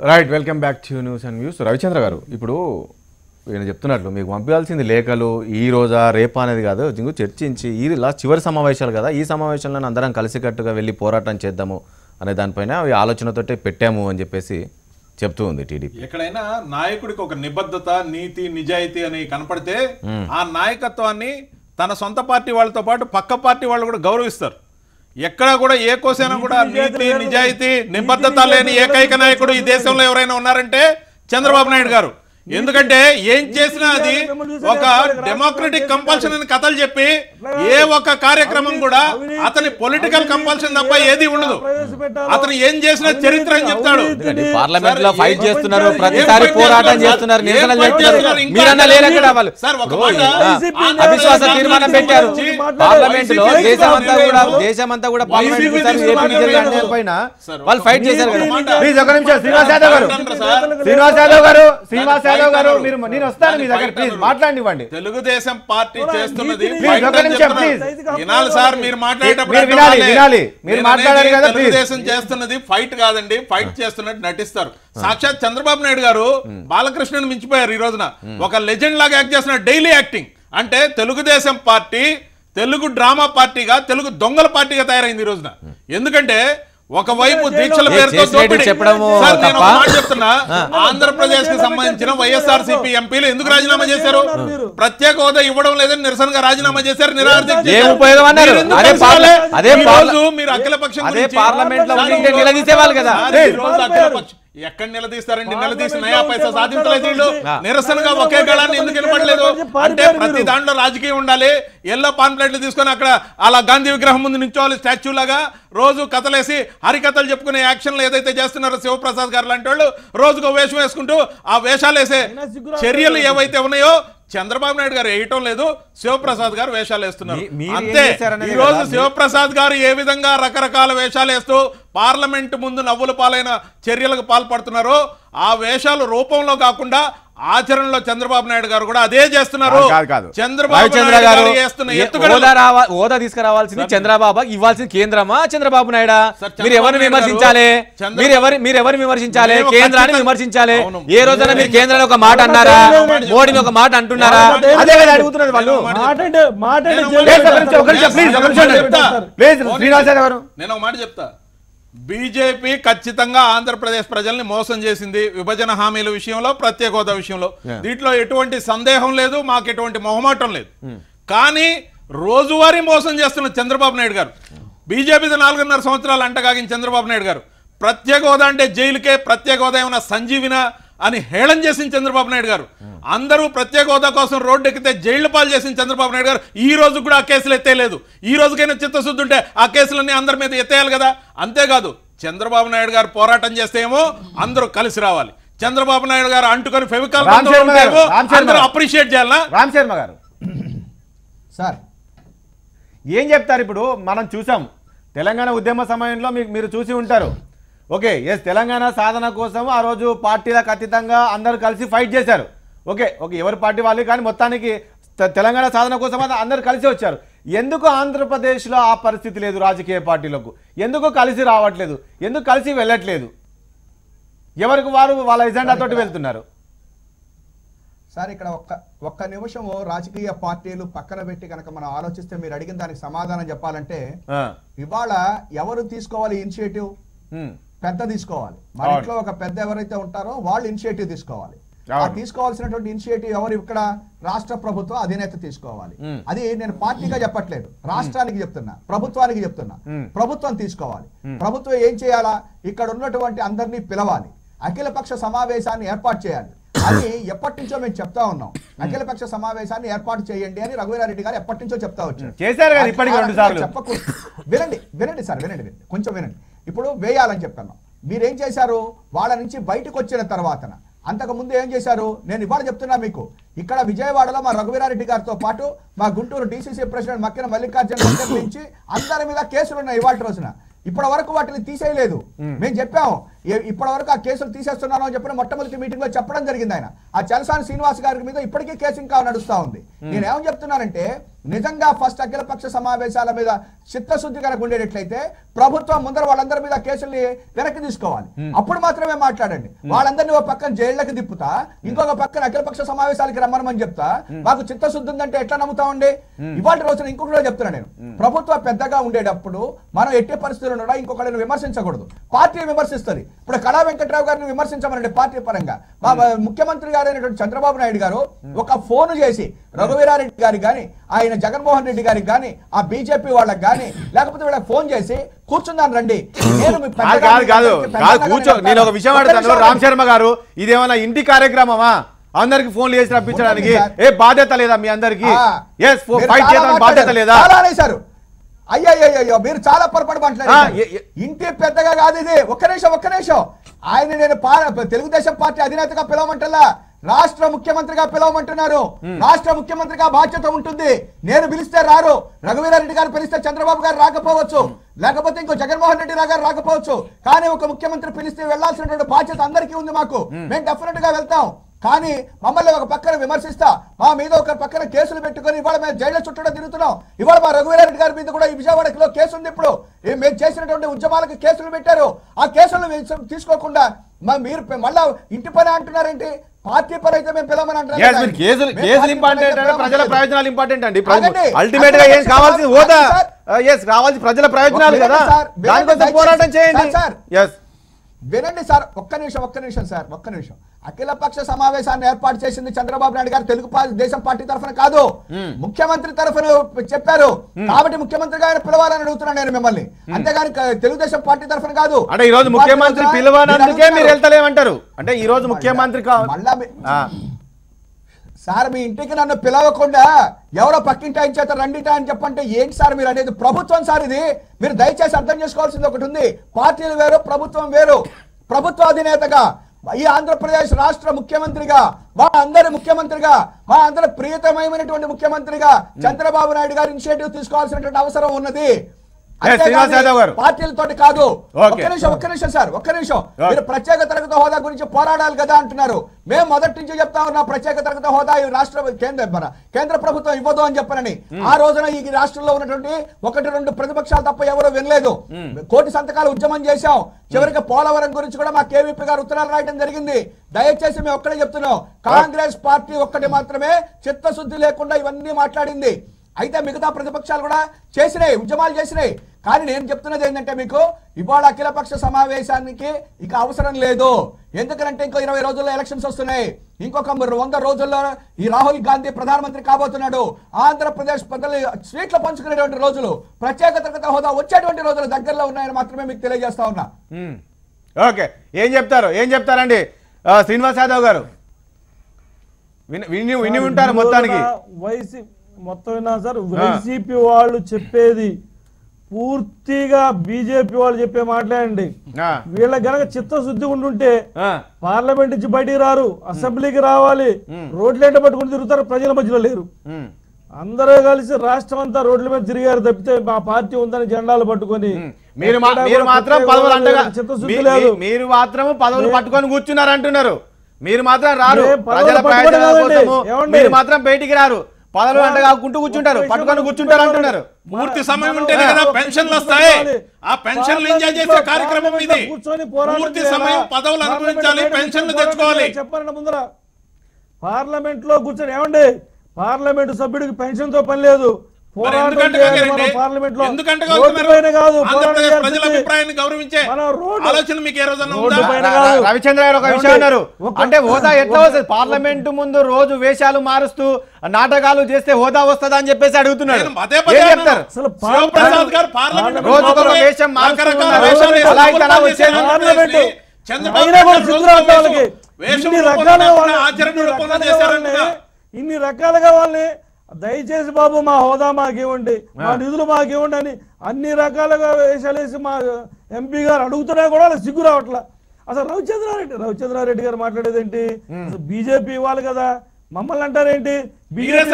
Right, welcome back to news and views. Ravichandra గారు, ఇప్పుడు నేను చెప్తున్నట్లు మీకు పంపించాల్సింది లేఖలు ఈ రోజా రేపా అనేది కాదు, చర్చించి ఈ చివరి సమావేశాలు కదా, ఈ సమావేశంలో అందరం కలిసికట్టుగా వెళ్ళి పోరాటం చేద్దాము అనే దానిపైన ఆలోచనతోటే పెట్టాము అని చెప్పేసి చెప్తూ ఉంది టీడీపీ. ఎక్కడైనా నాయకుడికి ఒక నిబద్ధత, నీతి, నిజాయితీ అని కనపడితే ఆ నాయకత్వాన్ని తన సొంత పార్టీ వాళ్ళతో పాటు పక్క పార్టీ వాళ్ళు కూడా గౌరవిస్తారు. ఎక్కడ కూడా ఏ కోసైనా కూడా నీతి, నిజాయితీ, నిబద్ధత లేని ఏకైక నాయకుడు ఈ దేశంలో ఎవరైనా ఉన్నారంటే చంద్రబాబు నాయుడు గారు. ఎందుకంటే ఏం చేసినా అది ఒక డెమోక్రటిక్ కంపల్షన్ అని కథలు చెప్పి ఏ ఒక్క కార్యక్రమం కూడా అతని పొలిటికల్ కంపల్షన్ తప్ప ఏది ఉండదు. అతను ఏం చేసినా చరిత్ర అని చెప్తాడు. పార్లమెంట్ లో ఫైట్ చేస్తున్నారు, ప్రతిసారి పోరాటం చేస్తున్నారు, నిరసనలు చేస్తున్నారు. మీరన్నా లేరక్కడ వాళ్ళు అవిశ్వాస తీర్మానం పెట్టారు పార్లమెంట్ లో. దేశమంతా కూడా పార్లమెంట్ పైన వాళ్ళు ఫైట్ చేశారు. తెలుగుదేశం పార్టీ చేస్తున్నది తెలుగుదేశం చేస్తున్నది ఫైట్ కాదండి, ఫైట్ చేస్తున్నట్టు నటిస్తారు. సాక్షాత్ చంద్రబాబు నాయుడు గారు బాలకృష్ణని మించిపోయారు. ఈ రోజున ఒక లెజెండ్ లాగా యాక్ట్ చేస్తున్నారు. డైలీ యాక్టింగ్ అంటే తెలుగుదేశం పార్టీ తెలుగు డ్రామా పార్టీగా, తెలుగు దొంగల పార్టీగా తయారైంది ఈ రోజున. ఎందుకంటే ఒకవైపు దీక్షల పేరుతో చెప్తున్నా, ఆంధ్రప్రదేశ్ కి సంబంధించిన వైఎస్ఆర్సీపీ ఎంపీలు ఎందుకు రాజీనామా చేశారు? ప్రత్యేక హోదా ఇవ్వడం లేదని నిరసనగా రాజీనామా చేశారు. మీరు అఖిల పక్షం ఎక్కడ నిలదీస్తారండి? నిలదీసి నయా పైసా సాధించలేదు వీళ్ళు. నిరసనగా ఒకే గళాన్ని ఎందుకు వినపడలేదు అంటే ప్రతి దాంట్లో రాజకీయం ఉండాలి. ఎల్లో పాంప్లెట్లు తీసుకొని అక్కడ అలా గాంధీ విగ్రహం ముందు నించోవాలి స్టాచ్యూ లాగా. రోజు కథలేసి హరికథలు చెప్పుకునే యాక్షన్లు ఏదైతే చేస్తున్నారో శివప్రసాద్ గారు లాంటి వాళ్ళు రోజుకు వేషం వేసుకుంటూ ఆ వేషాలు వేసే చర్యలు ఏవైతే ఉన్నాయో చంద్రబాబు నాయుడు గారు వేయటం లేదు, శివప్రసాద్ గారు వేషాలు వేస్తున్నారు. అంతే. ఈ రోజు శివప్రసాద్ గారు ఏ విధంగా రకరకాల వేషాలు వేస్తూ పార్లమెంట్ ముందు నవ్వుల పాలైన చర్యలకు పాల్పడుతున్నారో ఆ వేషాలు రూపంలో కాకుండా ఆచరణలో చంద్రబాబు నాయుడు గారు కూడా అదే చేస్తున్నారు. హోదా తీసుకురావాల్సింది చంద్రబాబు, ఇవ్వాల్సింది కేంద్రమా చంద్రబాబు నాయుడా? మీరు ఎవరిని విమర్శించాలి? మీరు ఎవరిని విమర్శించాలి? కేంద్రాన్ని విమర్శించాలి. ఏ రోజైనా మీరు కేంద్రాన్ని ఒక మాట అన్నారా? మోడీని ఒక మాట అంటున్నారా? అదే కదా అడుగుతున్నారు వాళ్ళు. నేను ఒక మాట చెప్తా. బీజేపీ ఖచ్చితంగా ఆంధ్రప్రదేశ్ ప్రజల్ని మోసం చేసింది విభజన హామీల విషయంలో, ప్రత్యేక హోదా విషయంలో. దీంట్లో ఎటువంటి సందేహం లేదు, మాకు ఎటువంటి మొహమాటం లేదు. కానీ రోజువారీ మోసం చేస్తున్న చంద్రబాబు నాయుడు గారు, బీజేపీ 4.5 సంవత్సరాలు అంటగాగిన చంద్రబాబు నాయుడు గారు ప్రత్యేక హోదా అంటే జైలుకే, ప్రత్యేక హోదా ఏమైనా సంజీవిన అని హేళన చేసిన చంద్రబాబు నాయుడు గారు, అందరూ ప్రత్యేక హోదా కోసం రోడ్డు ఎక్కితే జైళ్ల పాలు చేసిన చంద్రబాబు నాయుడు గారు ఈ రోజు కూడా ఆ కేసులు ఎత్తేయలేదు. ఈ రోజుకైనా చిత్తశుద్ధి ఉంటే ఆ కేసులన్నీ అందరి మీద ఎత్తేయాలి కదా. అంతేకాదు చంద్రబాబు నాయుడు గారు పోరాటం చేస్తే ఏమో అందరూ కలిసి రావాలి, చంద్రబాబు నాయుడు గారు అంటుకొని ఫెవికాల్ అందరూ అప్రిషియేట్ చేయాలా? రామ్ శర్మ గారు సార్ ఏం చెప్తారు? ఇప్పుడు మనం చూసాం తెలంగాణ ఉద్యమ సమయంలో మీరు చూసి ఉంటారు. ఓకే, ఎస్, తెలంగాణ సాధన కోసం ఆ రోజు పార్టీలకు అతీతంగా అందరూ కలిసి ఫైట్ చేశారు. ఓకే, ఎవరి పార్టీ వాళ్ళు, కానీ మొత్తానికి తెలంగాణ సాధన కోసం అందరూ కలిసి వచ్చారు. ఎందుకు ఆంధ్రప్రదేశ్లో ఆ పరిస్థితి లేదు? రాజకీయ పార్టీలకు ఎందుకు కలిసి రావట్లేదు? ఎందుకు కలిసి వెళ్ళట్లేదు? ఎవరికి వారు వాళ్ళ ఎజెండాతోటి వెళ్తున్నారు. సార్ ఇక్కడ ఒక్క నిమిషం రాజకీయ పార్టీలు పక్కన పెట్టి కనుక మనం ఆలోచిస్తే, మీరు అడిగిన దానికి సమాధానం చెప్పాలంటే ఇవాళ ఎవరు తీసుకోవాలి ఇనిషియేటివ్? పెద్ద తీసుకోవాలి. మన ఇంట్లో ఒక పెద్ద ఎవరైతే ఉంటారో వాళ్ళు ఇనిషియేటివ్ తీసుకోవాలి. తీసుకోవాల్సినటువంటి ఇనిషియేటివ్ ఎవరు? ఇక్కడ రాష్ట్ర ప్రభుత్వం అధినేత తీసుకోవాలి. అది నేను పార్టీగా చెప్పట్లేదు, రాష్ట్రానికి చెప్తున్నా, ప్రభుత్వానికి చెప్తున్నా. ప్రభుత్వం తీసుకోవాలి. ప్రభుత్వం ఏం చేయాలా? ఇక్కడ ఉన్నటువంటి అందరినీ పిలవాలి, అఖిలపక్ష సమావేశాన్ని ఏర్పాటు చేయాలి. అది ఎప్పటి నుంచో మేము చెప్తా ఉన్నాం. అఖిలపక్ష సమావేశాన్ని ఏర్పాటు చేయండి అని రఘువీరారెడ్డి గారు ఎప్పటి నుంచో చెప్తా వచ్చారు. చెప్పకూడదు. వినండి సార్, వినండి, కొంచెం వినండి. ఇప్పుడు వేయాలని చెప్తున్నాం. మీరేం చేశారు? వాళ్ళ నుంచి బయటకు వచ్చిన తర్వాత అంతకు ముందు ఏం చేశారు? నేను ఇవాళ చెప్తున్నా మీకు. ఇక్కడ విజయవాడలో మా రఘువీరారెడ్డి గారితో పాటు మా గుంటూరు డీసీసీ ప్రెసిడెంట్ మక్కిన మల్లికార్జున నుంచి అందరి మీద కేసులు ఉన్నాయి ఇవాళ రోజున. ఇప్పటి వరకు వాటిని తీసేయలేదు. మేము చెప్పాము ఇప్పటి వరకు ఆ కేసులు తీసేస్తున్నాను అని చెప్పిన మొట్టమొదటి మీటింగ్ లో చెప్పడం జరిగింది ఆయన. ఆ చలసాని శ్రీనివాస్ గారి మీద ఇప్పటికీ కేసు ఇంకా నడుస్తా ఉంది. నేనేమని చెప్తున్నానంటే నిజంగా ఫస్ట్ అఖిలపక్ష సమావేశాల మీద చిత్తశుద్ధి కనుక ఉండేటట్లయితే ప్రభుత్వం ముందర వాళ్ళందరి మీద కేసుల్ని వెనక్కి తీసుకోవాలి. అప్పుడు మాత్రమే మాట్లాడండి. వాళ్ళందరినీ ఒక పక్కన జైళ్ళకి తిప్పుతా, ఇంకొక పక్కన అఖిలపక్ష సమావేశాలకి రమ్మనమని చెప్తా. మాకు చిత్తశుద్ధి ఉందంటే ఎట్లా నమ్ముతామండి? ఇవాళ రోజున ఇంకొకటి చెప్తున్నా నేను, ప్రభుత్వం పెద్దగా ఉండేటప్పుడు మనం ఎట్టి పరిస్థితుల్లో కూడా ఇంకొకరిని విమర్శించకూడదు. పార్టీ విమర్శిస్తుంది. ఇప్పుడు కళా వెంకట్రావు గారిని విమర్శించమనండి పార్టీ పరంగా. ముఖ్యమంత్రి గారైనటువంటి చంద్రబాబు నాయుడు గారు ఒక ఫోన్ చేసి రఘువీరారెడ్డి గారికి కానీ, ఆయన జగన్మోహన్ రెడ్డి గారికి కానీ, ఆ బీజేపీ వాళ్ళకి కానీ, లేకపోతే వీళ్ళకి ఫోన్ చేసి కూర్చుందాను రండి, కూర్చో, నేను ఒక విషయం అడుగుతాను. రామ్ శర్మ గారు, ఇదేమన్నా ఇంటి కార్యక్రమమా? అందరికి ఫోన్లు చేసి రప్పించడానికి ఏ బాధ్యత లేదా మీ అందరికి? ఫైట్ చేయడానికి బాధ్యత లేదా? అయ్యో మీరు చాలా పొరపాటు మాట్లాడారు. ఇంటి పెద్దగా కాదు ఇది. ఒక్క నిమిషం. ఆయన నేను తెలుగుదేశం పార్టీ అధినేతగా పిలవమంటలా, రాష్ట్ర ముఖ్యమంత్రిగా పిలవమంటున్నారు. రాష్ట్ర ముఖ్యమంత్రిగా బాధ్యత ఉంటుంది. నేను పిలిస్తే రారు. రఘువీరారెడ్డి గారు పిలిస్తే చంద్రబాబు గారు రాకపోవచ్చు, లేకపోతే ఇంకో జగన్మోహన్ రెడ్డి గారు రాకపోవచ్చు. కానీ ఒక ముఖ్యమంత్రి పిలిస్తే వెళ్లాల్సినటువంటి బాధ్యత అందరికీ ఉంది. మాకు మేము డెఫినెట్ గా వెళ్తాం. కానీ మమ్మల్ని ఒక పక్కన విమర్శిస్తా, మా మీద ఒక పక్కన కేసులు పెట్టుకొని ఇవాళ మేము జైలు చుట్టూ తిరుగుతున్నాం. ఇవాళ మా రఘువీరారెడ్డి గారి మీద కూడా ఈ విజయవాడలో కేసు ఉంది. ఇప్పుడు మేము చేసినటువంటి ఉద్యమాలకు కేసులు పెట్టారు. ఆ కేసులను తీసుకోకుండా మీరు మళ్ళా ఇంటి పని అంటున్నారేంటి? పార్టీ పని అయితే మేము పిలవమని అంటున్నారు. కేసులు ఇంపార్టెంట్, ప్రజల ప్రయోజనాలు ఇంపార్టెంట్ అండి. అల్టిమేట్ గా ఏం కావాల్సింది హోదా, కావాల్సిన ప్రజల ప్రయోజనాలు కదా, దానికోసం పోరాటం చేయండి. వినండి సార్, ఒక్క నిమిషం సార్. అఖిలపక్ష సమావేశాన్ని ఏర్పాటు చేసింది చంద్రబాబు నాయుడు గారు తెలుగుదేశం పార్టీ తరఫున కాదు, ముఖ్యమంత్రి తరఫున చెప్పారు. కాబట్టి ముఖ్యమంత్రిగా ఆయన పిలవాలని అడుగుతున్నాను నేను మిమ్మల్ని, అంతేగాని తెలుగుదేశం పార్టీ తరఫున కాదు. అంటే ఈ రోజు ముఖ్యమంత్రి పిలవనందుకే మీరు వెళ్తలేమంటారు? అంటే ఈ రోజు ముఖ్యమంత్రి సార్ మీ ఇంటికి నన్ను పిలవకుండా ఎవరో పక్కింటి ఆయన చేత రండిట అని చెప్పంటే ఏంటి సార్ మీరు అనేది? ప్రభుత్వం సార్ ఇది. మీరు దయచేసి అర్థం చేసుకోవాల్సింది ఒకటి ఉంది. పార్టీలు వేరు, ప్రభుత్వం వేరు. ప్రభుత్వ అధినేతగా, ఈ ఆంధ్రప్రదేశ్ రాష్ట్ర ముఖ్యమంత్రిగా, మా అందరి ముఖ్యమంత్రిగా, మా అందరి ప్రియతమైనటువంటి ముఖ్యమంత్రిగా చంద్రబాబు నాయుడు గారు ఇనిషియేటివ్ తీసుకోవాల్సినటువంటి అవసరం ఉన్నది. పార్టీలతో కాదు. ఒక్క నిమిషం సార్, మీరు ప్రత్యేక తరగతి హోదా గురించి పోరాడాలి కదా అంటున్నారు. మేము మొదటి నుంచి చెప్తా ఉన్నా ప్రత్యేక తరగతి హోదా ఈ రాష్ట్ర కేంద్ర ప్రభుత్వం ఇవ్వదు అని చెప్పనని. ఆ రోజున ఈ రాష్ట్రంలో ఉన్నటువంటి 1-2 ప్రతిపక్షాలు తప్ప ఎవరు వినలేదు. కోటి సంతకాలు ఉద్యమం చేశాం. చివరికి పోలవరం గురించి కూడా మా కేవీపీ గారు ఉత్తరాలు రాయడం జరిగింది. దయచేసి మేము ఒక్కడే చెప్తున్నాం, కాంగ్రెస్ పార్టీ ఒక్కటి మాత్రమే చిత్తశుద్ధి లేకుండా ఇవన్నీ మాట్లాడింది. అయితే మిగతా ప్రతిపక్షాలు కూడా చేసినాయి, ఉద్యమాలు చేసినాయి. కానీ నేను చెప్తున్నది ఏంటంటే మీకు ఇవాళ అఖిలపక్ష సమావేశానికి ఇక అవసరం లేదు. ఎందుకంటే ఇంకో 20 రోజుల్లో ఎలక్షన్స్ వస్తున్నాయి. ఇంకొక 100 రోజుల్లో ఈ రాహుల్ గాంధీ ప్రధానమంత్రి కాబోతున్నాడు. ఆంధ్రప్రదేశ్ ప్రజలు స్వీట్లు పంచుకునేటువంటి రోజులు, ప్రత్యేక తరగతి హోదా వచ్చేటువంటి రోజులు దగ్గరలో ఉన్నాయని మాత్రమే మీకు తెలియజేస్తా ఉన్నా. ఓకే, ఏం చెప్తారండి శ్రీనివాస్ యాదవ్ గారు? విని ఉంటారు మొత్తానికి. మొత్తం విన్నా సార్. వైసీపీ వాళ్ళు చెప్పేది పూర్తిగా బీజేపీ వాళ్ళు చెప్పే మాట్లాడండి. వీళ్ళ గనక చిత్తశుద్ధి ఉంటుంటే పార్లమెంట్ నుంచి బయటికి రారు, అసెంబ్లీకి రావాలి, రోడ్లు ఎంట పట్టుకుని తిరుగుతారు, ప్రజల మధ్యలో లేరు. అందరూ కలిసి రాష్ట్రం అంతా రోడ్ల మీద తిరిగారు తప్పితే మా పార్టీ ఉందని జెండాలు పట్టుకొని మీరు మాత్రం పదవులు పట్టుకొని కూర్చున్నారు అంటున్నారు. మీరు మాత్రం రారు, ప్రజల ప్రయోజనాల కోసము మీరు మాత్రం బయటికి రారు, పదవులు అంట కాకుంటూ కూర్చుంటారు, పట్టుకొని కూర్చుంటారు అంటున్నారు. పూర్తి సమయం ఉంటేనే కదా పెన్షన్లు వస్తాయి. ఆ పెన్షన్లు ఎంజాయ్ చేసే కార్యక్రమం ఇది. పూర్తి సమయం పదవులు అనుభవించాలి, పెన్షన్లు తెచ్చుకోవాలి. చెప్పండి ముందర పార్లమెంట్ లో కూర్చొని ఏమండి, పార్లమెంట్ సభ్యుడికి పెన్షన్ తో పని లేదు, రవిచంద్ర గారు ఒక విషయం అన్నారు, అంటే హోదా ఎట్లా వస్తుంది? పార్లమెంట్ ముందు రోజు వేషాలు మారుస్తూ నాటకాలు చేస్తే హోదా వస్తుందా అని చెప్పేసి అడుగుతున్నారు. ఏం చెప్తారు? రోజుకొక వేషం ఇన్ని రకాలుగా వాళ్ళని దయచేసి బాబు మా హోదా మాకేవ్వండి, మా నిధులు మాకేవ్వండి అని అన్ని రకాలుగా వేషాలేసి మా ఎంపీ గారు అడుగుతున్నా కూడా సిగ్గు రావట్లా. అసలు రవిచంద్రారెడ్డి గారు మాట్లాడేది ఏంటి? బీజేపీ ఇవ్వాలి కదా, మమ్మల్ని అంటారేంటి? మీరేం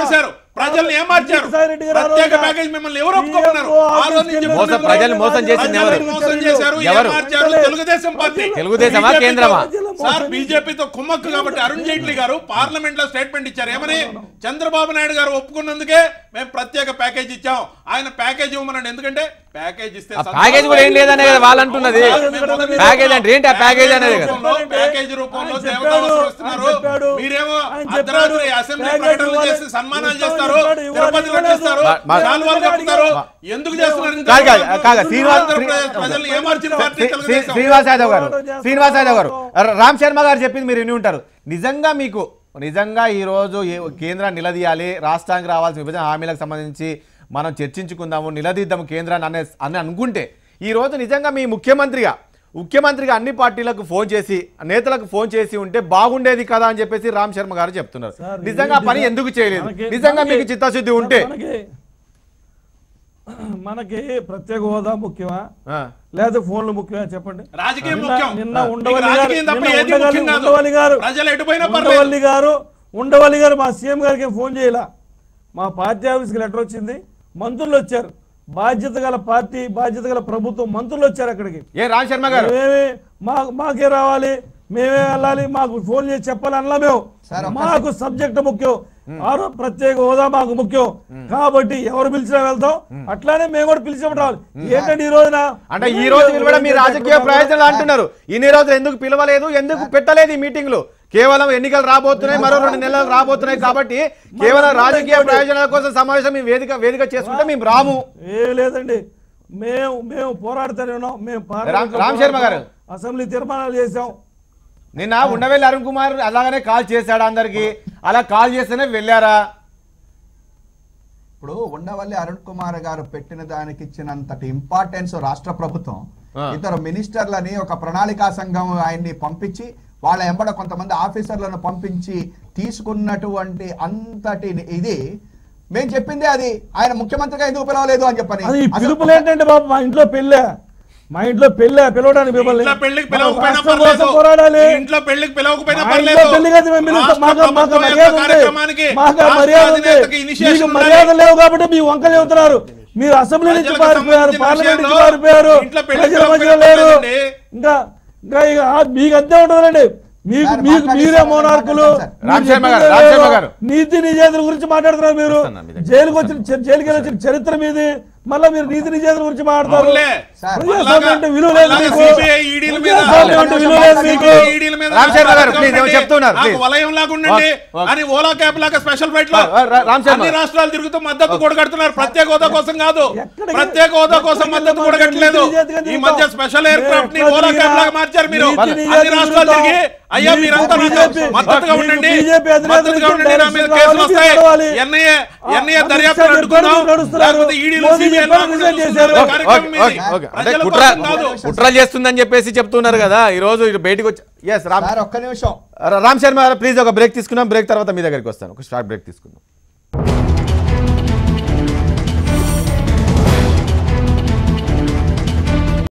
చేశారు? ప్రజల్ని ఏమార్చారు? ప్రత్యేక ప్యాకేజ్ మిమ్మల్ని ఎవరు ఒప్పుకోమన్నారు? ఆ రోజు నుంచి ప్రజలు మోసం చేసింది ఎవరు? మోసం చేశారు, ఎవరు? ఏమార్చారు? తెలుగుదేశం పార్టీ. తెలుగుదేశమా కేంద్రమా? సార్ బీజేపీతో కుమ్మక్కు కాబట్టి అరుణ్ జైట్లీ గారు పార్లమెంట్ లో స్టేట్మెంట్ ఇచ్చారు. ఏమని? చంద్రబాబు నాయుడు గారు ఒప్పుకున్నందుకే మేము ప్రత్యేక ప్యాకేజ్ ఇచ్చాం. ఆయన ప్యాకేజ్ ఇవ్వమన్నాడు. ఎందుకంటే ప్యాకేజ్ ఇస్తే ప్యాకేజ్ కూడా ఏం లేదనే కదా వాళ్ళు అంటున్నది. ప్యాకేజ్ అంటే ఏంటి? ఆ ప్యాకేజ్ అనేది కదా ప్యాకేజ్ రూపంలో దేవతలు వస్తున్నారు. మీరేమో అర్ధరాత్రి అసెంబ్లీ ప్రకటనలు చేసి సన్మానాలు చేస్తారు, తిరుపతిలో చేస్తారు, శాలువాలు కప్పుతారు. ఎందుకు చేస్తున్నారు? ప్రజల్ని ఏమార్చిన పార్టీ తెలుగుదేశం. శ్రీనివాస్ యాదవ్ గారు రామ్ శర్మ గారు చెప్పింది మీరు విని ఉంటారు. నిజంగా ఈ రోజు కేంద్రాన్ని నిలదీయాలి, రాష్ట్రానికి రావాల్సిన విభజన హామీలకు సంబంధించి మనం చర్చించుకుందాము, నిలదీద్దాము కేంద్రాన్ని అని అనుకుంటే ఈ రోజు నిజంగా మీ ముఖ్యమంత్రిగా అన్ని పార్టీలకు ఫోన్ చేసి నేతలకు ఫోన్ చేసి ఉంటే బాగుండేది కదా అని చెప్పేసి రామ్ శర్మ గారు చెప్తున్నారు. నిజంగా పని ఎందుకు చేయలేదు? నిజంగా మీకు చిత్తశుద్ధి ఉంటే మనకి ప్రత్యేక హోదా ముఖ్యమా లేదా ఫోన్లు ముఖ్యమా చెప్పండి. రాజకీయం ముఖ్యం. నిన్న ఉండవల్లి గారు మా సీఎం గారికి ఫోన్ చేయాల. మా పార్టీ ఆఫీస్కి లెటర్ వచ్చింది, మంత్రులు వచ్చారు, బాధ్యత గల పార్టీ, బాధ్యత గల ప్రభుత్వం మంత్రులు వచ్చారు అక్కడికి. రామ్ శర్మ గారు మాకే రావాలి, మేమే వెళ్ళాలి, మాకు ఫోన్ చేసి చెప్పాలి అన్నా. మేము మాకు సబ్జెక్ట్ ముఖ్యం, ప్రత్యేక హోదా మాకు ముఖ్యం కాబట్టి ఎవరు పిలిచినా వెళ్తాం. అట్లానే మేము కూడా పిలిచినప్పుడు రావాలి. ఏంటంటే ఈ రోజున అంటే ఈ రోజు పిలవడం మీ రాజకీయ ప్రయోజనాలు అంటున్నారు. ఇన్ని రోజులు ఎందుకు పిలవలేదు, ఎందుకు పెట్టలేదు ఈ మీటింగ్లు? కేవలం ఎన్నికలు రాబోతున్నాయి, మరో 2 నెలలు రాబోతున్నాయి కాబట్టి కేవలం రాజకీయ ప్రయోజనాల కోసం సమావేశం మేము వేదిక చేసుకుంటే మేము రాము. ఏం లేదండి, మేము పోరాడుతూనే ఉన్నాం. మేము రామ్ శర్మ గారు అసెంబ్లీ తీర్మానాలు చేసాం. నిన్న ఉండవెల్లి అరుణ్ కుమార్ అలాగనే కాల్ చేశాడు అందరికి, అలా కాల్ చేస్తేనే వెళ్ళారా? ఇప్పుడు ఉండవల్లి అరుణ్ కుమార్ గారు పెట్టిన దానికి ఇచ్చినంతటి ఇంపార్టెన్స్ రాష్ట్ర ప్రభుత్వం ఇతర మినిస్టర్లని ఒక ప్రణాళికా సంఘం ఆయన్ని పంపించి వాళ్ళ ఎంబడ కొంతమంది ఆఫీసర్లను పంపించి తీసుకున్నటువంటి అంతటి ఇది మేము చెప్పిందే. అది ఆయన ముఖ్యమంత్రిగా ఎందుకు పిలవలేదు అని చెప్పని. పిలుపులు ఏంటంటే బాబు, మా ఇంట్లో పిలవడానికి మర్యాద లేవు కాబట్టి మీ వంక చెబుతున్నారు. మీరు అసెంబ్లీ నుంచి పారిపోయారు, పార్లమెంట్ నుంచి పారిపోయారు, ప్రజల మధ్యలో లేరు. ఇంకా మీకు అంతే ఉంటుందండి. మీరే మోనార్కులు. నీతి నిజేతల గురించి మాట్లాడుతున్నారు మీరు. జైలుకి వచ్చిన చరిత్ర మీది, మళ్ళీ మీరు నీతి నిజేతల గురించి మాట్లాడతారు. విలువ లేదు మీకు. రాష్ట్రాలు తిరుగుతూ మద్దతు కూడగడుతున్నారు. ప్రత్యేక హోదా కోసం కాదు, ప్రత్యేక హోదా కోసం మద్దతు కూడగట్టలేదు. ఈ మధ్య స్పెషల్ ఎయిర్ క్రాఫ్ట్ ని ఓలా క్యాబ్ లాగా మార్చారు మీరు. అన్ని రాష్ట్రాలు తిరిగి అయ్యా మీరంతా మద్దతుగా ఉండండి, మద్దతుగా ఉండండి, నా మీద కేసులు వస్తాయి, ఎన్ఐఏ దర్యాప్తు అడ్డుకుందాం, లేకపోతే ఈడీలు కుట్ర చేస్తుందని చెప్పేసి చెప్తున్నారు కదా ఈ రోజు బయటకు వచ్చి. ఒక్క నిమిషం రామ్ శర్మ ప్లీజ్ ఒక బ్రేక్ తీసుకున్నాం. బ్రేక్ తర్వాత మీ దగ్గరికి వస్తాను. ఒక షార్ట్ బ్రేక్ తీసుకుందాం.